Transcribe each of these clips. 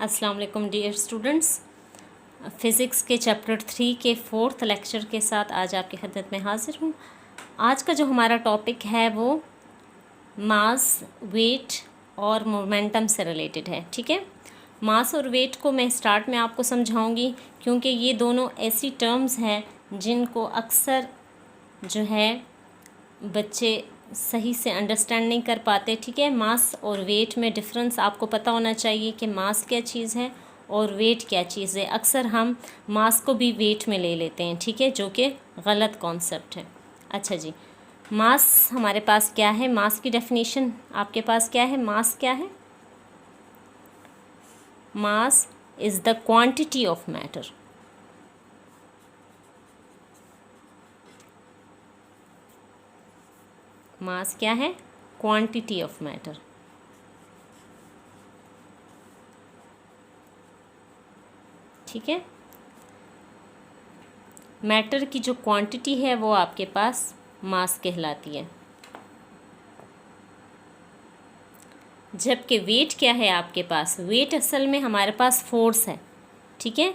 अस्सलाम वालेकुम dear students. Physics के चैप्टर 3 के 4th लेक्चर के साथ आज आपकी खिदमत में हाज़िर हूँ। आज का जो हमारा टॉपिक है वो मास, वेट और मोमेंटम से रिलेटेड है। ठीक है, मास और वेट को मैं स्टार्ट में आपको समझाऊंगी क्योंकि ये दोनों ऐसी टर्म्स हैं जिनको अक्सर जो है बच्चे सही से अंडरस्टैंड नहीं कर पाते। ठीक है, मास और वेट में डिफरेंस आपको पता होना चाहिए कि मास क्या चीज़ है और वेट क्या चीज़ है। अक्सर हम मास को भी वेट में ले लेते हैं, ठीक है, जो कि गलत कॉन्सेप्ट है। अच्छा जी, मास हमारे पास क्या है? मास की डेफिनेशन आपके पास क्या है? मास क्या है? Mass is the quantity of matter. Mass क्या है? Quantity of matter. ठीक है, मैटर की जो क्वांटिटी है वो आपके पास मास कहलाती है। जबकि वेट क्या है आपके पास? वेट असल में हमारे पास फोर्स है। ठीक है,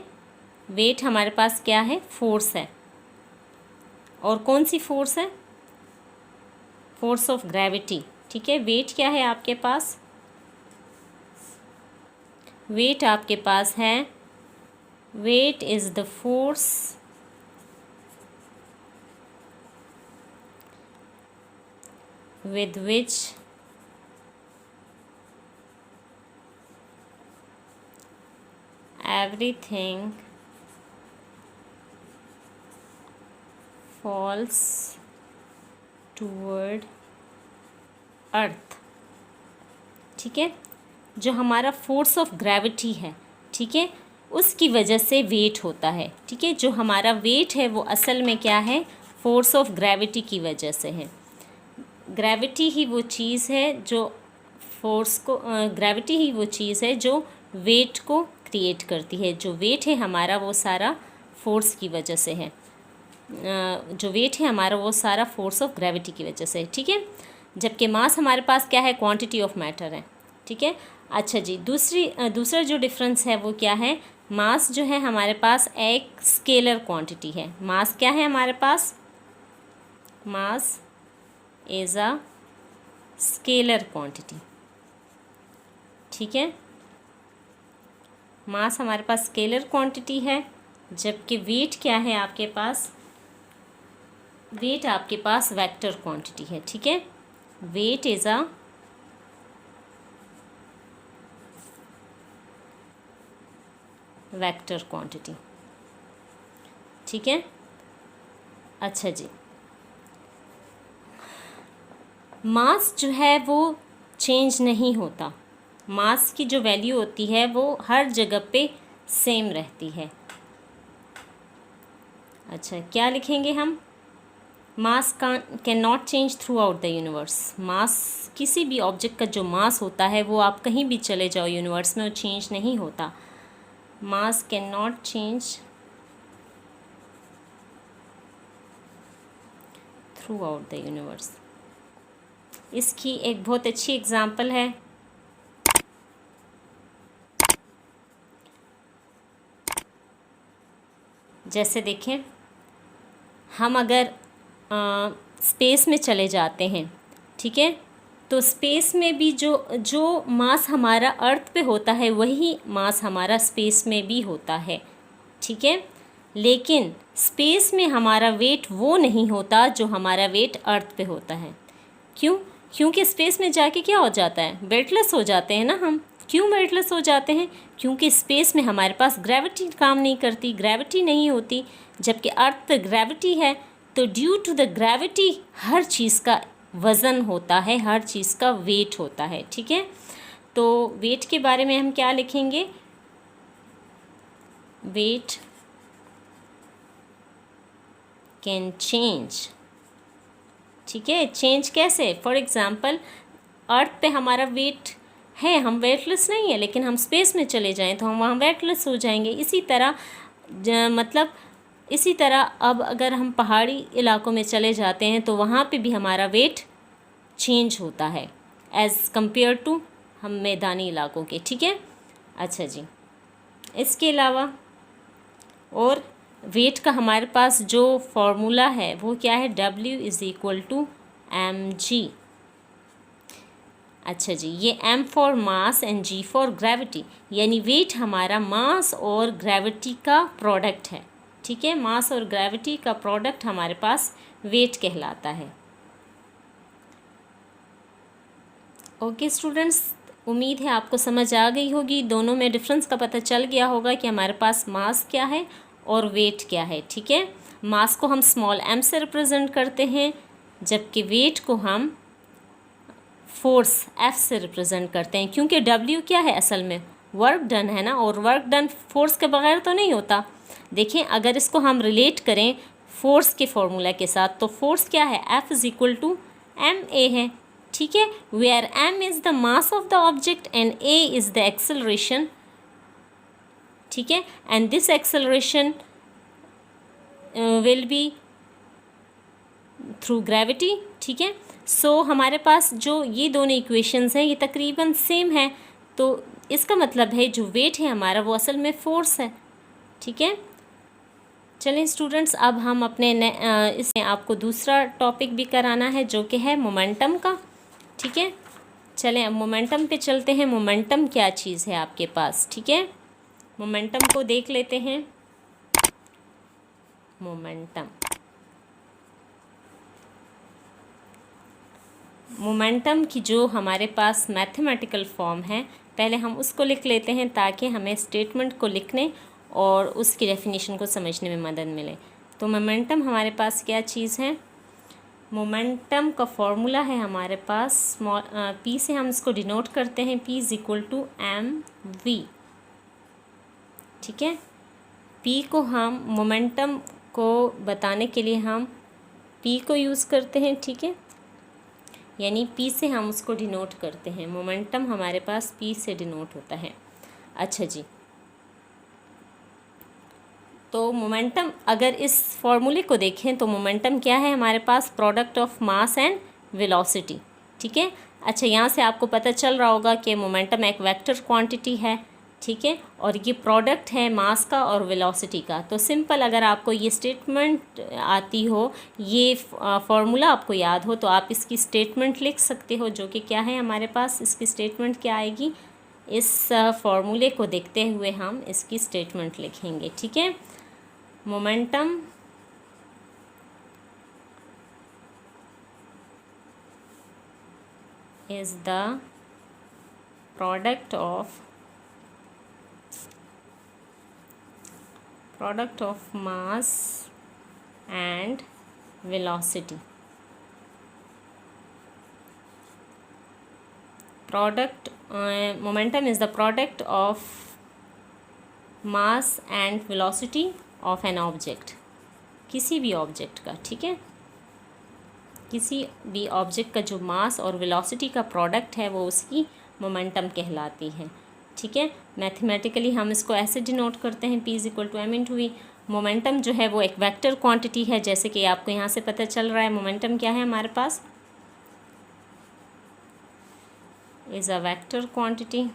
वेट हमारे पास क्या है? फोर्स है। और कौन सी फोर्स है? Force of gravity. ठीक है, वेट क्या है आपके पास? वेट आपके पास है, weight is the force with which everything falls toward earth. ठीक है, जो हमारा फोर्स ऑफ ग्रेविटी है, ठीक है, उसकी वजह से वेट होता है। ठीक है, जो हमारा वेट है वो असल में क्या है? फोर्स ऑफ ग्रेविटी की वजह से है। ग्रेविटी ही वो चीज़ है जो फोर्स को ग्रेविटी ही वो चीज़ है जो वेट को क्रिएट करती है। जो वेट है हमारा वो सारा फोर्स की वजह से है। जो वेट है हमारा वो सारा फोर्स ऑफ ग्रेविटी की वजह से है। ठीक है, जबकि मास हमारे पास क्या है? क्वांटिटी ऑफ मैटर है। ठीक है, अच्छा जी, दूसरा जो डिफरेंस है वो क्या है? मास जो है हमारे पास एक स्केलर क्वांटिटी है। मास क्या है हमारे पास? Mass is a scalar quantity. ठीक है, मास हमारे पास स्केलर क्वांटिटी है, जबकि वेट क्या है आपके पास? वेट आपके पास वेक्टर क्वांटिटी है। ठीक है, weight is a vector quantity. ठीक है, अच्छा जी, मास जो है वो चेंज नहीं होता। मास की जो वैल्यू होती है वो हर जगह पे सेम रहती है। अच्छा, क्या लिखेंगे हम? Mass can not change throughout the universe. Mass, किसी भी ऑब्जेक्ट का जो मास होता है वो आप कहीं भी चले जाओ यूनिवर्स में, वो चेंज नहीं होता। मास can not change throughout the universe. इसकी एक बहुत अच्छी एग्जांपल है, जैसे देखें, हम अगर स्पेस में चले जाते हैं, ठीक है, तो स्पेस में भी जो मास हमारा अर्थ पे होता है वही मास हमारा स्पेस में भी होता है। ठीक है, लेकिन स्पेस में हमारा वेट वो नहीं होता जो हमारा वेट अर्थ पे होता है। क्यों? क्योंकि स्पेस में जाके क्या हो जाता है? वेटलेस हो जाते हैं ना हम। क्यों वेटलेस हो जाते हैं? क्योंकि स्पेस में हमारे पास ग्रेविटी काम नहीं करती, ग्रेविटी नहीं होती। जबकि अर्थ पे ग्रेविटी है, तो ड्यू टू द ग्रेविटी हर चीज़ का वज़न होता है, हर चीज़ का वेट होता है। ठीक है, तो वेट के बारे में हम क्या लिखेंगे? Weight can change. ठीक है, चेंज कैसे? फॉर एग्ज़ाम्पल, अर्थ पे हमारा वेट है, हम वेटलेस नहीं है, लेकिन हम स्पेस में चले जाएं तो हम वहाँ वेटलेस हो जाएंगे। इसी तरह अब अगर हम पहाड़ी इलाकों में चले जाते हैं तो वहाँ पे भी हमारा वेट चेंज होता है एज़ कम्पेयर टू हम मैदानी इलाकों के। ठीक है, अच्छा जी, इसके अलावा और वेट का हमारे पास जो फॉर्मूला है वो क्या है, W = mg। अच्छा जी, ये m for mass and g for gravity, यानी वेट हमारा मास और ग्रेविटी का प्रोडक्ट है। ठीक है, मास और ग्रेविटी का प्रोडक्ट हमारे पास वेट कहलाता है। ओके स्टूडेंट्स, उम्मीद है आपको समझ आ गई होगी, दोनों में डिफरेंस का पता चल गया होगा कि हमारे पास मास क्या है और वेट क्या है। ठीक है, मास को हम स्मॉल m से रिप्रेजेंट करते हैं, जबकि वेट को हम फोर्स F से रिप्रेजेंट करते हैं, क्योंकि W क्या है, असल में वर्क डन है ना, और वर्क डन फोर्स के बगैर तो नहीं होता। देखें, अगर इसको हम रिलेट करें फोर्स के फॉर्मूला के साथ, तो फोर्स क्या है, F = ma है। ठीक है, where m is the mass of the object and a is the acceleration. ठीक है, and this acceleration will be through gravity. ठीक है, सो हमारे पास जो ये दोनों इक्वेशंस हैं ये तकरीबन सेम है, तो इसका मतलब है जो वेट है हमारा वो असल में फोर्स है। ठीक है, चलें स्टूडेंट्स, अब हम अपने इसमें आपको दूसरा टॉपिक भी कराना है जो कि है मोमेंटम का। ठीक है, चलें अब मोमेंटम पे चलते हैं। मोमेंटम क्या चीज़ है आपके पास। ठीक है, मोमेंटम को देख लेते हैं। मोमेंटम की जो हमारे पास मैथमेटिकल फॉर्म है, पहले हम उसको लिख लेते हैं ताकि हमें स्टेटमेंट को लिखने और उसकी डेफिनेशन को समझने में मदद मिले। तो मोमेंटम हमारे पास क्या चीज़ है, मोमेंटम का फॉर्मूला है हमारे पास स्मॉल p से हम इसको डिनोट करते हैं, p = mv। ठीक है, p को हम मोमेंटम को बताने के लिए हम p को यूज़ करते हैं। ठीक है, यानी p से हम उसको डिनोट करते हैं, मोमेंटम हमारे पास p से डिनोट होता है। अच्छा जी, तो मोमेंटम अगर इस फॉर्मूले को देखें तो मोमेंटम क्या है हमारे पास, product of mass and velocity. ठीक है, अच्छा यहाँ से आपको पता चल रहा होगा कि मोमेंटम एक वेक्टर क्वांटिटी है। ठीक है, और ये प्रोडक्ट है मास का और वेलोसिटी का। तो सिंपल, अगर आपको ये स्टेटमेंट आती हो, ये फॉर्मूला आपको याद हो, तो आप इसकी स्टेटमेंट लिख सकते हो, जो कि क्या है हमारे पास, इसकी स्टेटमेंट क्या आएगी, इस फॉर्मूले को देखते हुए हम इसकी स्टेटमेंट लिखेंगे। ठीक है, momentum is the product of mass and velocity. Momentum is the product of mass and velocity of an object, किसी भी ऑब्जेक्ट का। ठीक है, किसी भी ऑब्जेक्ट का जो मास और वेलोसिटी का प्रोडक्ट है वो उसकी मोमेंटम कहलाती है। ठीक है, मैथमेटिकली हम इसको ऐसे डिनोट करते हैं, p = m × v। मोमेंटम जो है वो एक वेक्टर क्वांटिटी है, जैसे कि आपको यहाँ से पता चल रहा है। मोमेंटम क्या है हमारे पास, is a vector quantity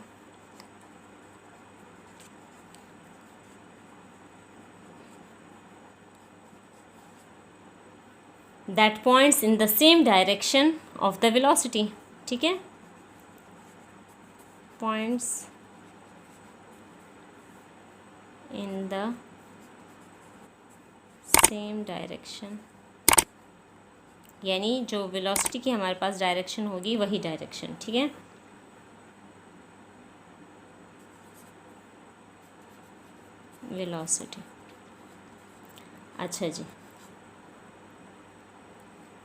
that points in the same direction of the velocity। ठीक है, points in the same direction, यानी जो वेलोसिटी की हमारे पास डायरेक्शन होगी वही डायरेक्शन। ठीक है, वेलोसिटी। अच्छा जी,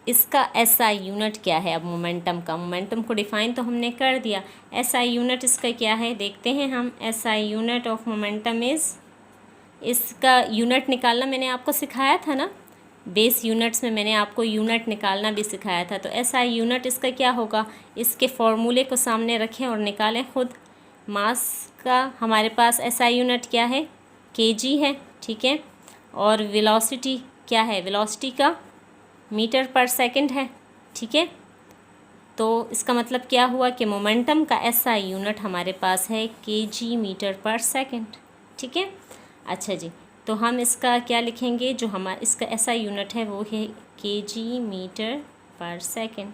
इसका SI यूनिट क्या है। अब मोमेंटम का, मोमेंटम को डिफ़ाइन तो हमने कर दिया, SI यूनिट इसका क्या है देखते हैं हम। SI unit of momentum is, इसका यूनिट निकालना मैंने आपको सिखाया था ना, बेस यूनिट्स में मैंने आपको यूनिट निकालना भी सिखाया था। तो SI यूनिट इसका क्या होगा, इसके फॉर्मूले को सामने रखें और निकालें खुद। मास का हमारे पास SI यूनिट क्या है, kg है। ठीक है, और वेलोसिटी क्या है, वेलोसिटी का मीटर पर सेकंड है। ठीक है, तो इसका मतलब क्या हुआ कि मोमेंटम का SI यूनिट हमारे पास है kg मीटर पर सेकंड। ठीक है। अच्छा जी, तो हम इसका क्या लिखेंगे, जो हमारा इसका ऐसा यूनिट है वो है kg मीटर पर सेकेंड।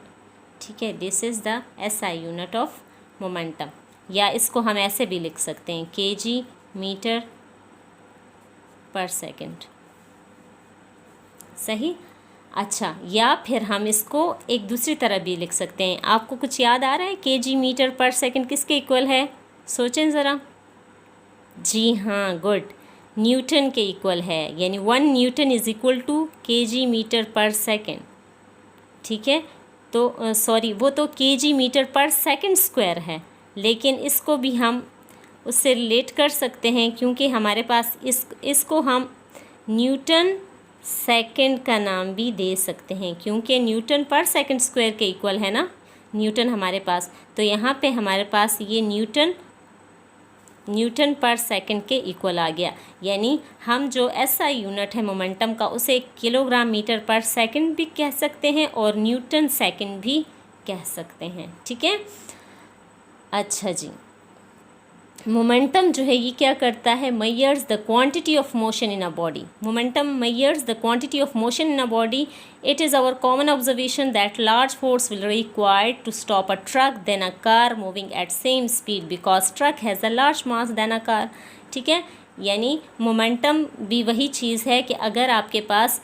ठीक है, this is the SI unit of momentum, या इसको हम ऐसे भी लिख सकते हैं kg मीटर पर सेकेंड। सही। अच्छा, या फिर हम इसको एक दूसरी तरह भी लिख सकते हैं। आपको कुछ याद आ रहा है kg मीटर पर सेकेंड किसके इक्वल है? सोचें ज़रा। जी हाँ, गुड, न्यूटन के इक्वल है, यानी 1 newton is equal to kg metre per second. ठीक है, तो सॉरी, वो तो kg metre per second square है, लेकिन इसको भी हम उससे रिलेट कर सकते हैं, क्योंकि हमारे पास इसको हम न्यूटन सेकेंड का नाम भी दे सकते हैं, क्योंकि न्यूटन पर सेकेंड स्क्वायर के इक्वल है ना न्यूटन हमारे पास। तो यहाँ पे हमारे पास ये न्यूटन पर सेकेंड के इक्वल आ गया, यानी हम जो SI यूनिट है मोमेंटम का उसे किलोग्राम मीटर पर सेकेंड भी कह सकते हैं और न्यूटन सेकेंड भी कह सकते हैं। ठीक है। अच्छा जी, मोमेंटम जो है ये क्या करता है, measures the quantity of motion in a body. Momentum measures the quantity of motion in a body. It is our common observation that large force will required to stop a truck than a car moving at same speed because truck has a large mass than a car. ठीक है, यानी momentum भी वही चीज़ है कि अगर आपके पास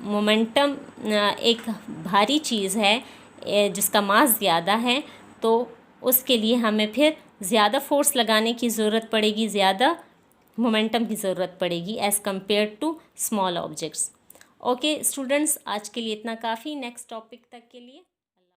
momentum एक भारी चीज़ है जिसका मास ज़्यादा है, तो उसके लिए हमें फिर ज़्यादा फोर्स लगाने की ज़रूरत पड़ेगी, ज़्यादा मोमेंटम की ज़रूरत पड़ेगी as compare to small objects. Okay students, आज के लिए इतना काफ़ी। नेक्स्ट टॉपिक तक के लिए